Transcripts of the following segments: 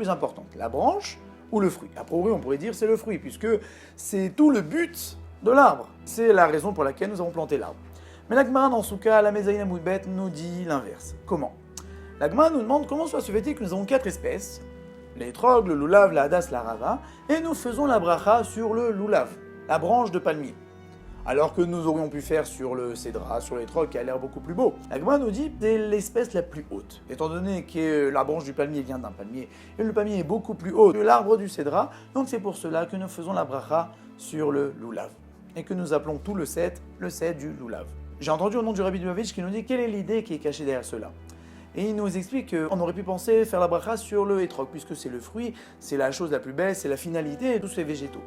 plus importante, la branche ou le fruit? A priori, on pourrait dire c'est le fruit, puisque c'est tout le but de l'arbre. C'est la raison pour laquelle nous avons planté l'arbre. Mais la Gemara, dans ce cas, la Mezaïn Amoudbet, nous dit l'inverse. Comment? La Gemara nous demande comment cela se fait-il que nous avons 4 espèces, l'étrog, le loulav, la hadas, la rava, et nous faisons la bracha sur le loulav, la branche de palmier, alors que nous aurions pu faire sur le cédra, sur l'étrog qui a l'air beaucoup plus beau. La Gemara nous dit que c'est l'espèce la plus haute, étant donné que la branche du palmier vient d'un palmier, et le palmier est beaucoup plus haut que l'arbre du cédra, donc c'est pour cela que nous faisons la bracha sur le loulav, et que nous appelons tout le set du loulav. J'ai entendu au nom du Rabbi Lubavitch qui nous dit quelle est l'idée qui est cachée derrière cela. Et il nous explique qu'on aurait pu penser faire la bracha sur le hétrog, puisque c'est le fruit, c'est la chose la plus belle, c'est la finalité de tous ces végétaux.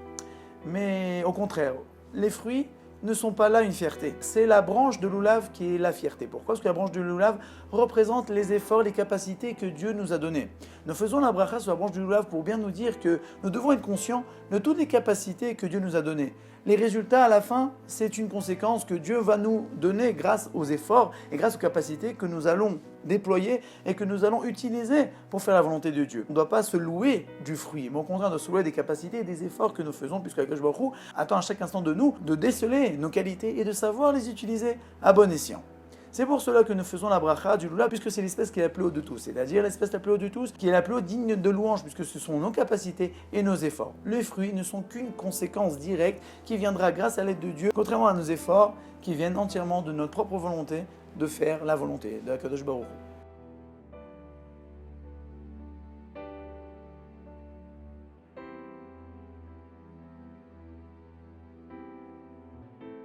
Mais au contraire, les fruits ne sont pas là une fierté. C'est la branche de loulav qui est la fierté. Pourquoi? Parce que la branche de loulav représente les efforts, les capacités que Dieu nous a données. Nous faisons la bracha sur la branche de loulav pour bien nous dire que nous devons être conscients de toutes les capacités que Dieu nous a données. Les résultats à la fin, c'est une conséquence que Dieu va nous donner grâce aux efforts et grâce aux capacités que nous allons déployer et que nous allons utiliser pour faire la volonté de Dieu. On ne doit pas se louer du fruit, mais au contraire de se louer des capacités et des efforts que nous faisons, puisque Akadosh Baruch Hu attend à chaque instant de nous de déceler nos qualités et de savoir les utiliser à bon escient. C'est pour cela que nous faisons la bracha du loulav, puisque c'est l'espèce qui est la plus haute de tous, c'est-à-dire l'espèce la plus haute de tous, qui est la plus haute digne de louange, puisque ce sont nos capacités et nos efforts. Les fruits ne sont qu'une conséquence directe qui viendra grâce à l'aide de Dieu, contrairement à nos efforts qui viennent entièrement de notre propre volonté de faire la volonté de Akadosh Baruch Hu.